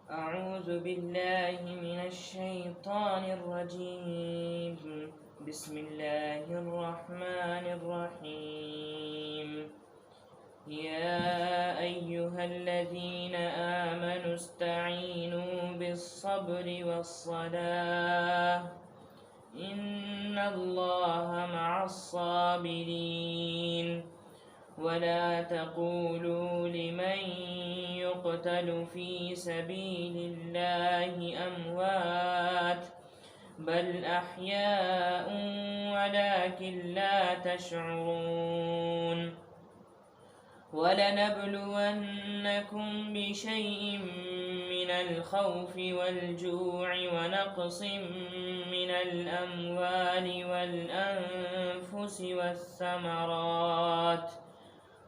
أعوذ بالله من الشيطان الرجيم. بسم الله الرحمن الرحيم. يا أيها الذين آمنوا استعينوا بالصبر والصلاة إن الله مع الصابرين. ولا تقولوا لمن يقتل في سبيل الله أموات بل أحياء ولكن لا تشعرون. ولنبلونكم بشيء من الخوف والجوع ونقص من الأموال والأنفس والثمرات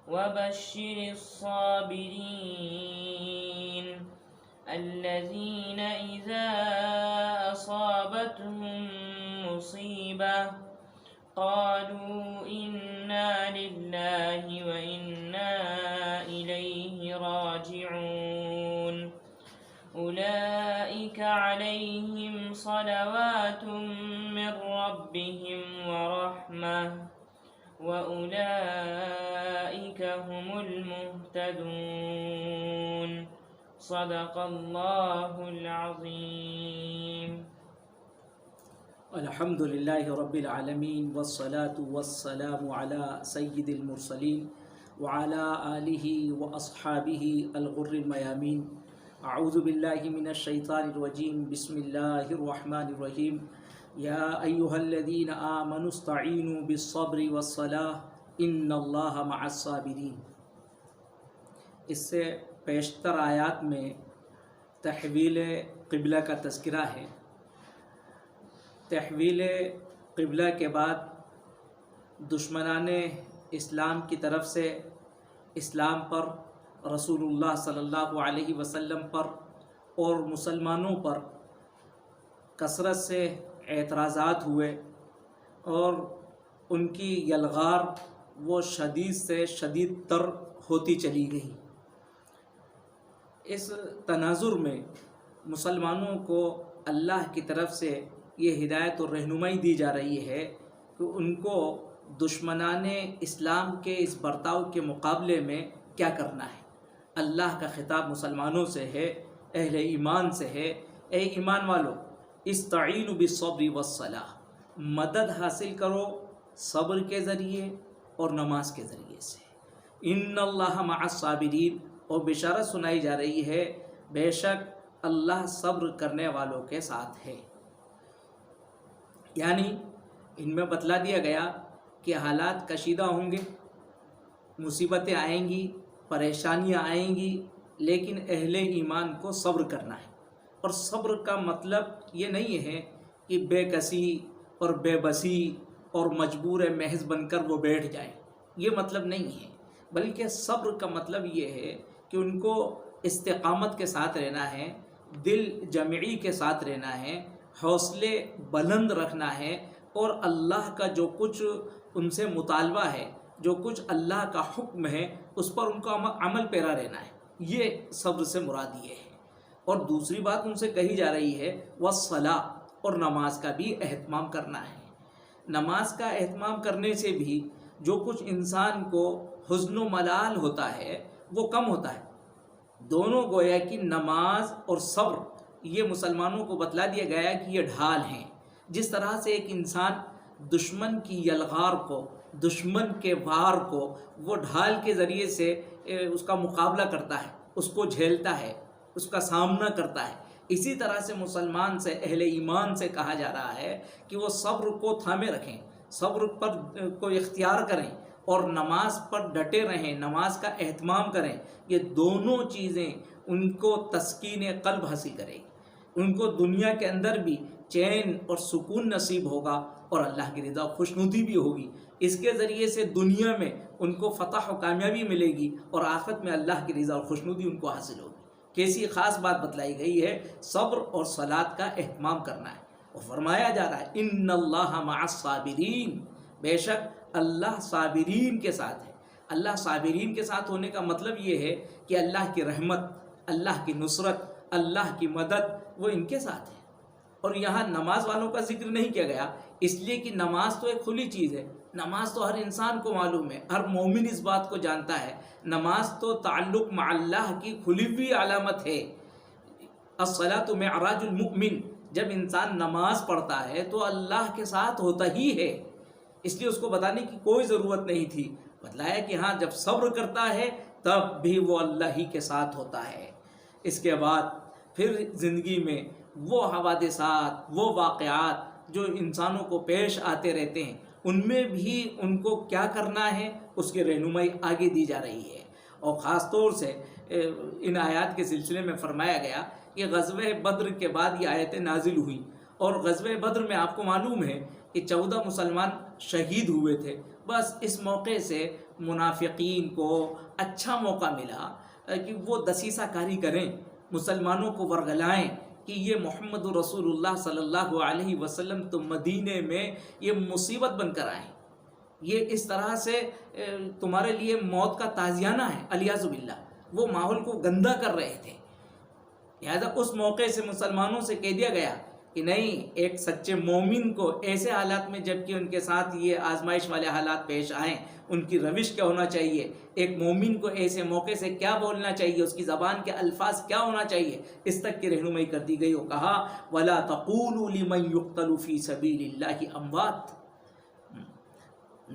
وبشر الصابرين الذين إذا أصابتهم مصيبة قالوا إنا لله وإنا إليه راجعون. أولئك عليهم صلوات من ربهم ورحمة وأولئك هم المهتدون. صدق الله العظيم. الحمد لله رب العالمين والصلاة والسلام على سيد المرسلين وعلى آله وأصحابه الغر الميامين. أعوذ بالله من الشيطان الرجيم. بسم الله الرحمن الرحيم. يا أيها الذين آمنوا استعينوا بالصبر والصلاة إن الله مع الصابرين. اس سے پیشتر آیات میں تحویل قبلہ کا تذکرہ ہے. تحویل قبلہ کے بعد دشمنان اسلام کی طرف سے اسلام پر، رسول اللہ صلی اللہ علیہ وسلم پر اور مسلمانوں پر کثرت سے اعتراضات ہوئے اور ان کی یلغار وہ شدید سے شدید تر ہوتی چلی گئی. اس تناظر میں مسلمانوں کو اللہ کی طرف سے یہ ہدایت اور رہنمائی دی جا رہی ہے کہ ان کو دشمنان اسلام کے اس برتاؤ کے مقابلے میں کیا کرنا ہے. اللہ کا خطاب مسلمانوں سے ہے، اہل ایمان سے ہے. اے ایمان والو، استعینوا بالصبر والصلاۃ، مدد حاصل کرو صبر کے ذریعے اور نماز کے ذریعے سے. ان اللہ مع الصابرین، اور بشارت سنائی جا رہی ہے بے شک اللہ صبر کرنے والوں کے ساتھ ہے. یعنی ان میں بتلا دیا گیا کہ حالات کشیدہ ہوں گے، مصیبتیں آئیں گی، پریشانیاں آئیں گی، لیکن اہل ایمان کو صبر کرنا ہے. اور صبر کا مطلب یہ نہیں ہے کہ بے کسی اور بے بسی اور مجبور محض بن کر وہ بیٹھ جائیں، یہ مطلب نہیں ہے. بلکہ صبر کا مطلب یہ ہے کہ ان کو استقامت کے ساتھ رہنا ہے، دل جمعی کے ساتھ رہنا ہے، حوصلے بلند رکھنا ہے، اور اللہ کا جو کچھ ان سے مطالبہ ہے، جو کچھ اللہ کا حکم ہے، اس پر ان کو عمل پیرا رہنا ہے. یہ صبر سے مراد یہ ہے. اور دوسری بات ان سے کہی جا رہی ہے والصلاۃ، اور نماز کا بھی اہتمام کرنا ہے. نماز کا اہتمام کرنے سے بھی جو کچھ انسان کو حزن و ملال ہوتا ہے وہ کم ہوتا ہے. دونوں گویا کہ نماز اور صبر یہ مسلمانوں کو بتلا دیا گیا کہ یہ ڈھال ہیں. جس طرح سے ایک انسان دشمن کی یلغار کو، دشمن کے وار کو وہ ڈھال کے ذریعے سے اس کا مقابلہ کرتا ہے، اس کو جھیلتا ہے، اس کا سامنا کرتا ہے، اسی طرح سے مسلمان سے، اہل ایمان سے کہا جا رہا ہے کہ وہ صبر کو تھامے رکھیں، صبر پر کو اختیار کریں اور نماز پر ڈٹے رہیں، نماز کا اہتمام کریں. یہ دونوں چیزیں ان کو تسکین قلب حاصل کرے گی، ان کو دنیا کے اندر بھی چین اور سکون نصیب ہوگا اور اللہ کی رضا و خوشنودی بھی ہوگی. اس کے ذریعے سے دنیا میں ان کو فتح و کامیابی ملے گی اور آخرت میں اللہ کی رضا و خوشنودی ان کو حاصل ہوگی. کیسی خاص بات بتلائی گئی ہے، صبر اور صلاۃ کا اہتمام کرنا ہے. اور فرمایا جا رہا ہے ان اللہ مع الصابرین، بے شک اللہ صابرین کے ساتھ ہے. اللہ صابرین کے ساتھ ہونے کا مطلب یہ ہے کہ اللہ کی رحمت، اللہ کی نصرت، اللہ کی مدد وہ ان کے ساتھ ہے۔ اور یہاں نماز والوں کا ذکر نہیں کیا گیا، اس لیے کہ نماز تو ایک کھلی چیز ہے، نماز تو ہر انسان کو معلوم ہے، ہر مومن اس بات کو جانتا ہے، نماز تو تعلق مع اللہ کی کھلی ہوئی علامت ہے۔ الصلاۃ معراج المؤمن، جب انسان نماز پڑھتا ہے تو اللہ کے ساتھ ہوتا ہی ہے، اس لیے اس کو بتانے کی کوئی ضرورت نہیں تھی۔ بتلایا کہ ہاں جب صبر کرتا ہے تب بھی وہ اللہ ہی کے ساتھ ہوتا ہے۔ اس کے بعد پھر زندگی میں وہ حوادثات، وہ واقعات جو انسانوں کو پیش آتے رہتے ہیں، ان میں بھی ان کو کیا کرنا ہے اس کی رہنمائی آگے دی جا رہی ہے۔ اور خاص طور سے ان آیات کے سلسلے میں فرمایا گیا کہ غزوہ بدر کے بعد یہ آیتیں نازل ہوئی، اور غزوہ بدر میں آپ کو معلوم ہے کہ 14 مسلمان شہید ہوئے تھے۔ بس اس موقع سے منافقین کو اچھا موقع ملا کہ وہ دسیسہ کاری کریں، مسلمانوں کو ورگلائیں کہ یہ محمد رسول اللہ صلی اللہ علیہ وسلم تو مدینے میں یہ مصیبت بن کر آئیں، یہ اس طرح سے تمہارے لیے موت کا تازیانہ ہے، الیاذ باللہ۔ وہ ماحول کو گندا کر رہے تھے، لہذا اس موقع سے مسلمانوں سے کہہ دیا گیا کہ نہیں، ایک سچے مومن کو ایسے حالات میں جب کہ ان کے ساتھ یہ آزمائش والے حالات پیش آئیں، ان کی روش کیا ہونا چاہیے، ایک مومن کو ایسے موقع سے کیا بولنا چاہیے، اس کی زبان کے الفاظ کیا ہونا چاہیے، اس تک کی رہنمائی کر دی گئی۔ وہ کہا وَلَا تَقُولُوا لِمَنْ يُقْتَلُ فِي سَبِيلِ اللَّهِ أَمْوَاتٌ،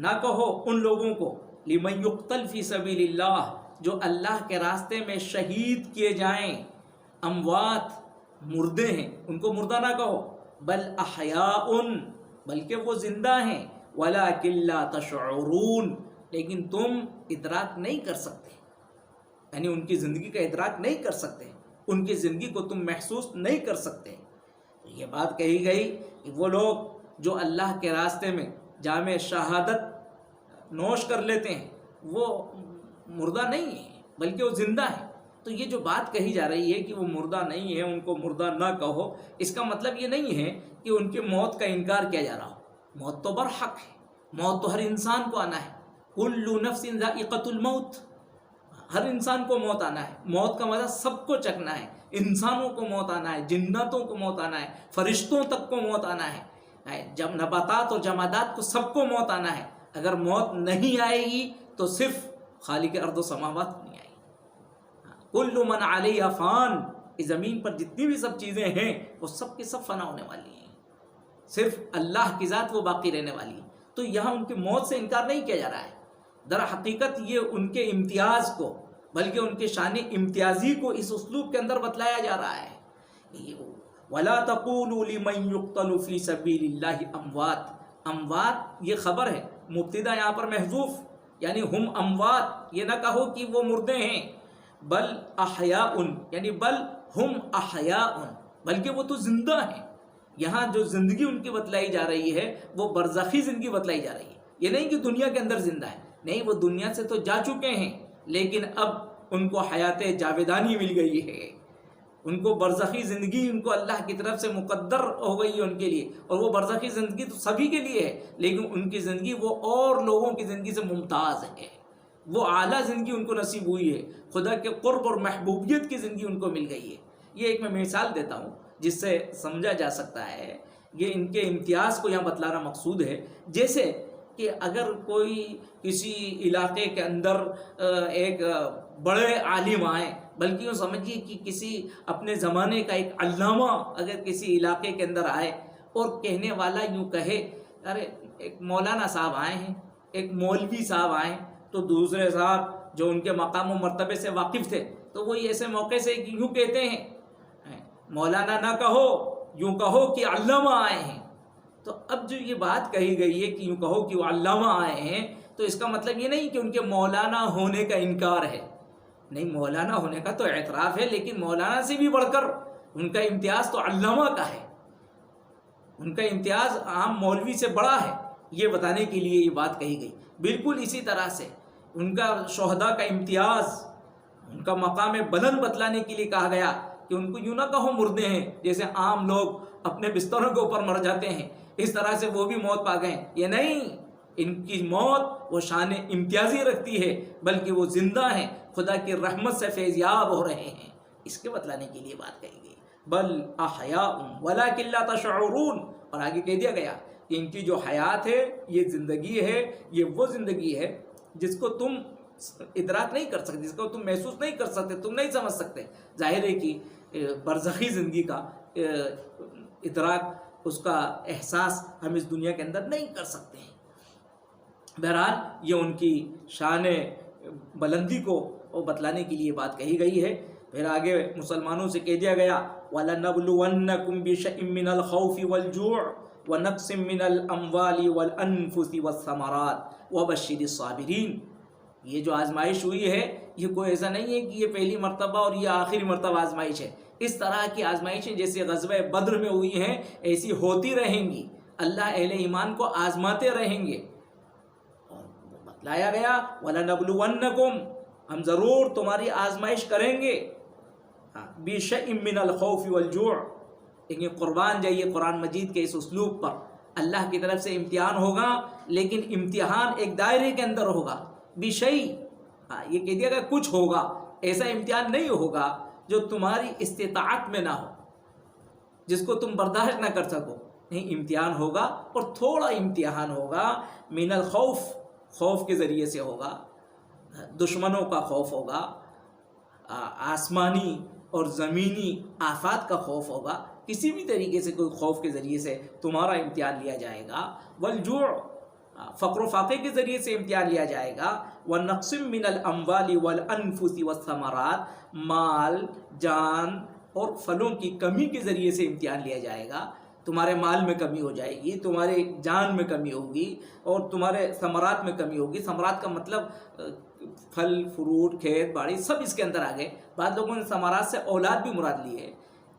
نہ کہو ان لوگوں کو لِمَنْ يُقْتَلْ فِي سَبِيلِ اللَّهِ، جو اللہ کے راستے میں شہید کیے جائیں، اموات مردے ہیں، ان کو مردہ نہ کہو، بل احیاء، بلکہ وہ زندہ ہیں، وَلَٰكِن لَا تَشْعُرُونَ، لیکن تم ادراک نہیں کر سکتے، یعنی ان کی زندگی کا ادراک نہیں کر سکتے، ان کی زندگی کو تم محسوس نہیں کر سکتے۔ یہ بات کہی گئی کہ وہ لوگ جو اللہ کے راستے میں جام شہادت نوش کر لیتے ہیں وہ مردہ نہیں ہیں بلکہ وہ زندہ ہیں۔ تو یہ جو بات کہی جا رہی ہے کہ وہ مردہ نہیں ہے، ان کو مردہ نہ کہو، اس کا مطلب یہ نہیں ہے کہ ان کی موت کا انکار کیا جا رہا ہو۔ موت تو برحق ہے، موت تو ہر انسان کو آنا ہے، کل نفس ذائقۃ الموت، ہر انسان کو موت آنا ہے، موت کا مزہ سب کو چکھنا ہے، انسانوں کو موت آنا ہے، جناتوں کو موت آنا ہے، فرشتوں تک کو موت آنا ہے، جب نباتات اور جمادات کو سب کو موت آنا ہے۔ اگر موت نہیں آئے گی تو صرف خالق ارض و سماوات کو نہیں آئے گی۔ کل من علیہ فان، اس زمین پر جتنی بھی سب چیزیں ہیں وہ سب کی سب فنا ہونے والی ہیں، صرف اللہ کی ذات وہ باقی رہنے والی ہے۔ تو یہاں ان کی موت سے انکار نہیں کیا جا رہا ہے، در حقیقت یہ ان کے امتیاز کو، بلکہ ان کے شان امتیازی کو اس اسلوب کے اندر بتلایا جا رہا ہے۔ وَلَا تَقُولُوا لِمَنْ يُقْتَلُ فِي سَبِيلِ اللَّهِ اموات، اموات یہ خبر ہے، مبتدا یہاں پر محذوف، یعنی ہم اموات، یہ نہ کہو کہ وہ مردے ہیں، بل احیاء، یعنی بل ہم احیاء، بلکہ وہ تو زندہ ہیں۔ یہاں جو زندگی ان کی بتلائی جا رہی ہے وہ برزخی زندگی بتلائی جا رہی ہے، یہ نہیں کہ دنیا کے اندر زندہ ہے، نہیں، وہ دنیا سے تو جا چکے ہیں لیکن اب ان کو حیات جاویدانی مل گئی ہے، ان کو برزخی زندگی ان کو اللہ کی طرف سے مقدر ہو گئی ہے ان کے لیے، اور وہ برزخی زندگی تو سبھی کے لیے ہے، لیکن ان کی زندگی وہ اور لوگوں کی زندگی سے ممتاز ہے، وہ اعلیٰ زندگی ان کو نصیب ہوئی ہے، خدا کے قرب اور محبوبیت کی زندگی ان کو مل گئی ہے۔ یہ ایک میں مثال دیتا ہوں جس سے سمجھا جا سکتا ہے، یہ ان کے امتیاز کو یہاں بتلانا مقصود ہے۔ جیسے کہ اگر کوئی کسی علاقے کے اندر ایک بڑے عالم آئیں، بلکہ یوں سمجھیے کہ کسی اپنے زمانے کا ایک علامہ اگر کسی علاقے کے اندر آئے اور کہنے والا یوں کہے، ارے ایک مولانا صاحب آئے ہیں، ایک مولوی صاحب آئے، تو دوسرے صاحب جو ان کے مقام و مرتبے سے واقف تھے تو وہ ایسے موقع سے یوں کہتے ہیں، مولانا نہ کہو، یوں کہو کہ علامہ آئے ہیں۔ تو اب جو یہ بات کہی گئی ہے کہ یوں کہو کہ وہ علامہ آئے ہیں، تو اس کا مطلب یہ نہیں کہ ان کے مولانا ہونے کا انکار ہے، نہیں، مولانا ہونے کا تو اعتراف ہے، لیکن مولانا سے بھی بڑھ کر ان کا امتیاز تو علامہ کا ہے، ان کا امتیاز عام مولوی سے بڑا ہے، یہ بتانے کے لیے یہ بات کہی گئی۔ بالکل اسی طرح سے ان کا شہداء کا امتیاز، ان کا مقام بلند بتلانے کے لیے کہا گیا کہ ان کو یوں نہ کہو مردے ہیں، جیسے عام لوگ اپنے بستروں کے اوپر مر جاتے ہیں اس طرح سے وہ بھی موت پا گئے، یہ نہیں، ان کی موت وہ شان امتیازی رکھتی ہے، بلکہ وہ زندہ ہیں، خدا کی رحمت سے فیضیاب ہو رہے ہیں، اس کے بتلانے کے لیے بات کہی گئی. بل احیاء ولکن لا تشعرون. اور آگے کہہ دیا گیا کہ ان کی جو حیات ہے، یہ زندگی ہے، یہ وہ زندگی ہے جس کو تم ادراک نہیں کر سکتے، جس کو تم محسوس نہیں کر سکتے، تم نہیں سمجھ سکتے. ظاہر ہے کہ برزخی زندگی کا ادراک، اس کا احساس ہم اس دنیا کے اندر نہیں کر سکتے ہیں. بہرحال یہ ان کی شان بلندی کو بتلانے کے لیے بات کہی گئی ہے. پھر آگے مسلمانوں سے کہہ دیا گیا وَلَنَبْلُوَنَّكُمْ بِشَيْءٍ مِّنَ الْخَوْفِ وَالْجُوعِ وَنَقْصٍ مِّنَ الْأَمْوَالِ وَالْأَنفُسِ وَالثَّمَرَاتِ وَبَشِّرِ الصَّابِرِينَ. یہ جو آزمائش ہوئی ہے، یہ کوئی ایسا نہیں ہے کہ یہ پہلی مرتبہ اور یہ آخری مرتبہ آزمائش ہے. اس طرح کی آزمائشیں جیسے غزوہ بدر میں ہوئی ہیں ایسی ہوتی رہیں گی. اللہ اہل ایمان کو آزماتے رہیں گے. اور بتلایا گیا وَلَنَبْلُوَنَّكُمْ، ہم ضرور تمہاری آزمائش کریں گے. بِشَيْءٍ مِّنَ الْخَوْفِ وَالْجُوعِ. لیکن قربان جائیے قرآن مجید کے اس اسلوب پر. اللہ کی طرف سے امتحان ہوگا، لیکن امتحان ایک دائرے کے اندر ہوگا. بِشَيْءٍ، یہ کہہ دیا گیا کچھ ہوگا. ایسا امتحان نہیں ہوگا جو تمہاری استطاعت میں نہ ہو، جس کو تم برداشت نہ کر سکو. نہیں، امتحان ہوگا، اور تھوڑا امتحان ہوگا. من الخوف، خوف کے ذریعے سے ہوگا. دشمنوں کا خوف ہوگا، آسمانی اور زمینی آفات کا خوف ہوگا. کسی بھی طریقے سے کوئی خوف کے ذریعے سے تمہارا امتحان لیا جائے گا. والجوع، فقر و فاقے کے ذریعے سے امتحان لیا جائے گا. وَنَقْصٍ مِّنَ الْأَمْوَالِ وَالْأَنفُسِ وَالثَّمَرَاتِ، مال، جان اور پھلوں کی کمی کے ذریعے سے امتحان لیا جائے گا. تمہارے مال میں کمی ہو جائے گی، تمہارے جان میں کمی ہوگی، اور تمہارے ثمرات میں کمی ہوگی. ثمرات کا مطلب پھل فروٹ، کھیت باڑی، سب اس کے اندر آ گئے. بعض لوگوں نے ثمرات سے اولاد بھی مراد لی ہے.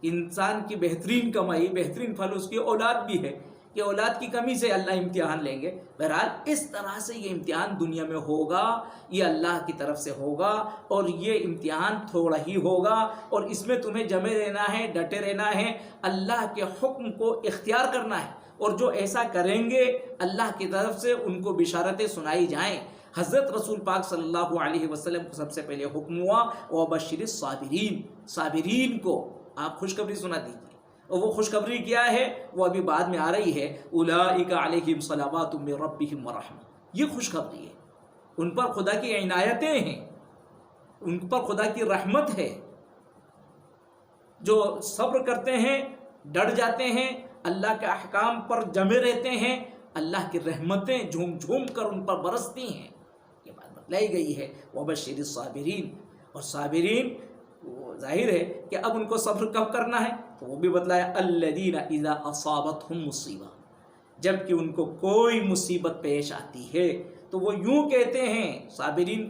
انسان کی بہترین کمائی، بہترین پھل اس کی اولاد بھی ہے، کہ اولاد کی کمی سے اللہ امتحان لیں گے. بہرحال اس طرح سے یہ امتحان دنیا میں ہوگا، یہ اللہ کی طرف سے ہوگا، اور یہ امتحان تھوڑا ہی ہوگا. اور اس میں تمہیں جمے رہنا ہے، ڈٹے رہنا ہے، اللہ کے حکم کو اختیار کرنا ہے. اور جو ایسا کریں گے اللہ کی طرف سے ان کو بشارتیں سنائی جائیں. حضرت رسول پاک صلی اللہ علیہ وسلم کو سب سے پہلے حکم ہوا وَبَشِّرِ الصَّابِرِينَ، صابرین کو آپ خوشخبری سنا دیجیے. اور وہ خوشخبری کیا ہے؟ وہ ابھی بعد میں آ رہی ہے. اولئک علیہم صلوات من ربہم ورحمہ. یہ خوشخبری ہے، ان پر خدا کی عنایتیں ہیں، ان پر خدا کی رحمت ہے. جو صبر کرتے ہیں، ڈٹ جاتے ہیں، اللہ کے احکام پر جمے رہتے ہیں، اللہ کی رحمتیں جھوم جھوم کر ان پر برستی ہیں. یہ بات بتلائی گئی ہے وَبَشِّرِ الصَّابِرِينَ. اور صابرین، ظاہر ہے کہ اب ان کو صبر کب کرنا ہے، تو وہ بھی بتلایا الَّذِينَ إِذَا أَصَابَتْهُمْ مُصِیبَہ. جب کہ ان کو کوئی مصیبت پیش آتی ہے تو وہ یوں کہتے ہیں. صابرین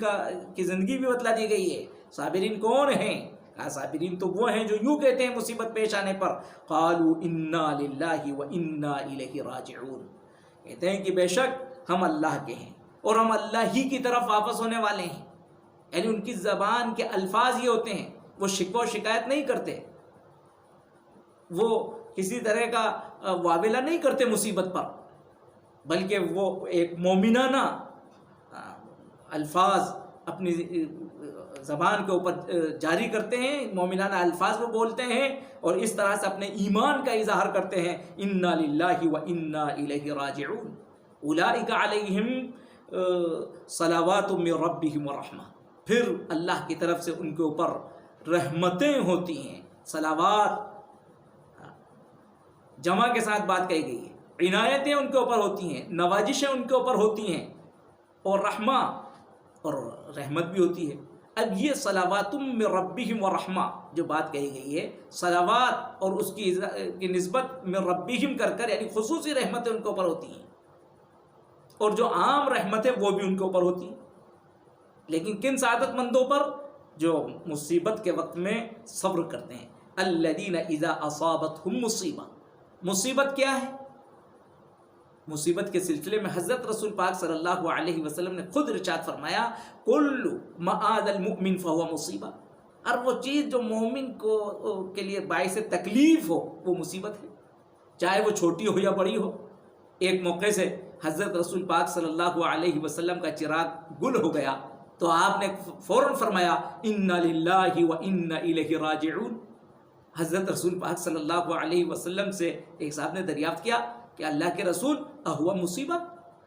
کی زندگی بھی بتلا دی گئی ہے. صابرین کون ہیں؟ صابرین تو وہ ہیں جو یوں کہتے ہیں مصیبت پیش آنے پر قالوا انا للہ وانا الیہ راجعون. کہتے ہیں کہ بے شک ہم اللہ کے ہیں اور ہم اللہ ہی کی طرف واپس ہونے والے ہیں. یعنی ان کی زبان کے الفاظ یہ ہوتے ہیں، وہ شکوہ و شکایت نہیں کرتے، وہ کسی طرح کا واویلا نہیں کرتے مصیبت پر، بلکہ وہ ایک مومنانہ الفاظ اپنی زبان کے اوپر جاری کرتے ہیں، مومنانہ الفاظ کو بولتے ہیں، اور اس طرح سے اپنے ایمان کا اظہار کرتے ہیں. انا للہ وانا الیہ راجعون. اولئک علیہم صلوات من ربہم ورحمہ. پھر اللہ کی طرف سے ان کے اوپر رحمتیں ہوتی ہیں. صلوات جمع کے ساتھ بات کہی گئی ہے. عنایتیں ان کے اوپر ہوتی ہیں، نوازشیں ان کے اوپر ہوتی ہیں، اور رحمہ اور رحمت بھی ہوتی ہے. اب یہ صلوات من ربہم ورحمہ جو بات کہی گئی ہے، صلوات اور اس کی نسبت من ربہم کر کر، یعنی خصوصی رحمتیں ان کے اوپر ہوتی ہیں، اور جو عام رحمتیں وہ بھی ان کے اوپر ہوتی ہیں. لیکن کن سعادت مندوں پر؟ جو مصیبت کے وقت میں صبر کرتے ہیں. الذین اذا اصابتہم مصیبہ. مصیبت کیا ہے؟ مصیبت کے سلسلے میں حضرت رسول پاک صلی اللہ علیہ وسلم نے خود ارشاد فرمایا کل معاذ المؤمن فهو مصیبہ. ہر وہ چیز جو مومن کے لیے باعث تکلیف ہو وہ مصیبت ہے، چاہے وہ چھوٹی ہو یا بڑی ہو. ایک موقع سے حضرت رسول پاک صلی اللہ علیہ وسلم کا چراغ گل ہو گیا، تو آپ نے فوراً فرمایا انا للہ و انا الیہ راجعون۔ حضرت رسول پاک صلی اللہ علیہ وسلم سے ایک صاحب نے دریافت کیا کہ اللہ کے رسول اہوا مصیبہ،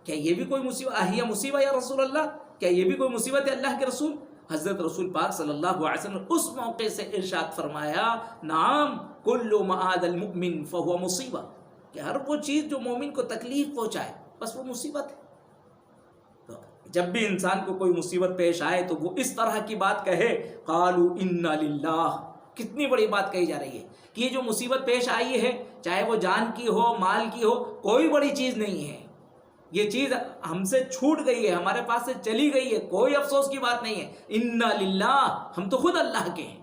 کیا یہ بھی کوئی مصیبت؟ اہیا مصیبہ یا رسول اللہ، کیا یہ بھی کوئی مصیبت ہے اللہ کے رسول؟ حضرت رسول پاک صلی اللہ علیہ وسلم اس موقع سے ارشاد فرمایا نعم کل معاد المؤمن فہو مصیبہ، کہ ہر وہ چیز جو مومن کو تکلیف پہنچائے بس وہ مصیبت ہے۔ تو جب بھی انسان کو کوئی مصیبت پیش آئے تو وہ اس طرح کی بات کہے قالوا انا للہ۔ کتنی بڑی بات کہی جا رہی ہے کہ یہ جو مصیبت پیش آئی ہے، چاہے وہ جان کی ہو، مال کی ہو، کوئی بڑی چیز نہیں ہے، یہ چیز ہم سے چھوٹ گئی ہے، ہمارے پاس سے چلی گئی ہے، کوئی افسوس کی بات نہیں ہے، انا للہ، ہم تو خود اللہ کے ہیں۔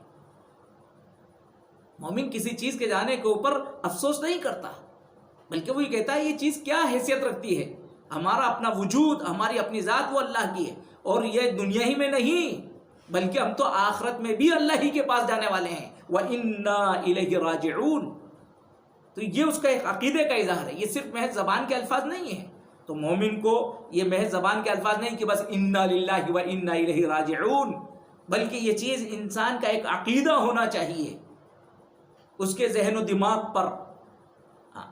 مومن کسی چیز کے جانے کے اوپر افسوس نہیں کرتا، بلکہ وہ یہ کہتا ہے یہ چیز کیا حیثیت رکھتی ہے، ہمارا اپنا وجود، ہماری اپنی ذات وہ اللہ کی ہے، اور یہ دنیا ہی میں نہیں بلکہ ہم تو آخرت میں بھی اللہ ہی کے پاس جانے والے ہیں، وَإِنَّا إِلَيْهِ رَاجِعُونَ۔ تو یہ اس کا ایک عقیدے کا اظہار ہے، یہ صرف محض زبان کے الفاظ نہیں ہیں۔ تو مومن کو یہ محض زبان کے الفاظ نہیں کہ بس انا للہ و انا الیہ راجعون، بلکہ یہ چیز انسان کا ایک عقیدہ ہونا چاہیے، اس کے ذہن و دماغ پر،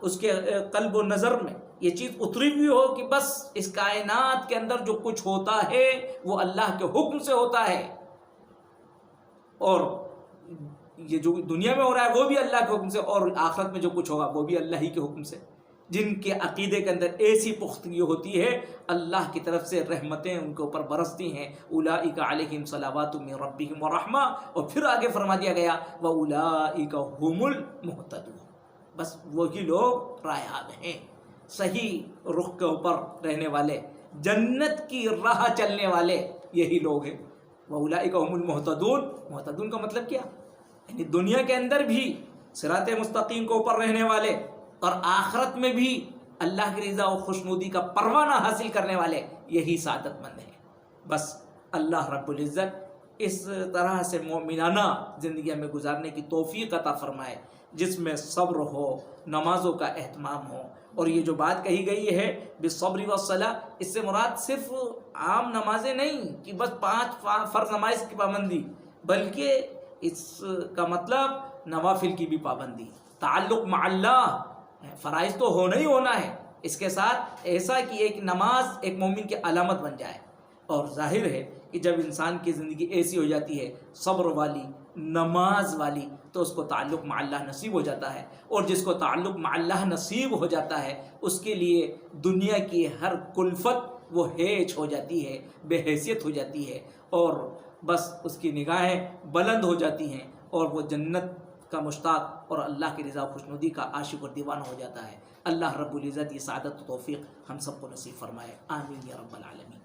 اس کے قلب و نظر میں یہ چیز اتری ہوئی ہو کہ بس اس کائنات کے اندر جو کچھ ہوتا ہے وہ اللہ کے حکم سے ہوتا ہے، اور یہ جو دنیا میں ہو رہا ہے وہ بھی اللہ کے حکم سے، اور آخرت میں جو کچھ ہوگا وہ بھی اللہ ہی کے حکم سے۔ جن کے عقیدے کے اندر ایسی پختگی ہوتی ہے، اللہ کی طرف سے رحمتیں ان کے اوپر برستی ہیں، اولئک علیہم صلوات من ربہم ورحمہ، اور پھر آگے فرما دیا گیا واولئک هم المہتدون، بس وہی لوگ رایاب ہیں، صحیح رخ کے اوپر رہنے والے، جنت کی راہ چلنے والے یہی لوگ ہیں۔ واولئک هم المہتدون، مہتدون کا مطلب کیا؟ یعنی دنیا کے اندر بھی صراط مستقیم کے اوپر رہنے والے، اور آخرت میں بھی اللہ کی رضا و خوشنودی کا پروانہ حاصل کرنے والے، یہی سعادت مند ہیں۔ بس اللہ رب العزت اس طرح سے مومنانہ زندگی میں گزارنے کی توفیق عطا فرمائے، جس میں صبر ہو، نمازوں کا اہتمام ہو۔ اور یہ جو بات کہی گئی ہے بالصبر والصلاۃ، اس سے مراد صرف عام نمازیں نہیں کہ بس 5 فرض نماز کی پابندی، بلکہ اس کا مطلب نوافل کی بھی پابندی، تعلق مع اللہ، فرائض تو ہونا ہی ہونا ہے، اس کے ساتھ ایسا کہ ایک نماز ایک مومن کی علامت بن جائے۔ اور ظاہر ہے کہ جب انسان کی زندگی ایسی ہو جاتی ہے صبر والی، نماز والی، تو اس کو تعلق مع اللہ نصیب ہو جاتا ہے، اور جس کو تعلق مع اللہ نصیب ہو جاتا ہے اس کے لیے دنیا کی ہر کلفت وہ ہیچ ہو جاتی ہے، بے حیثیت ہو جاتی ہے، اور بس اس کی نگاہیں بلند ہو جاتی ہیں، اور وہ جنت کا مشتاق اور اللہ کی رضا و خوشنودی کا عاشق اور دیوانہ ہو جاتا ہے۔ اللہ رب العزت یہ سعادت و توفیق ہم سب کو نصیب فرمائے، آمین یا رب العالمین۔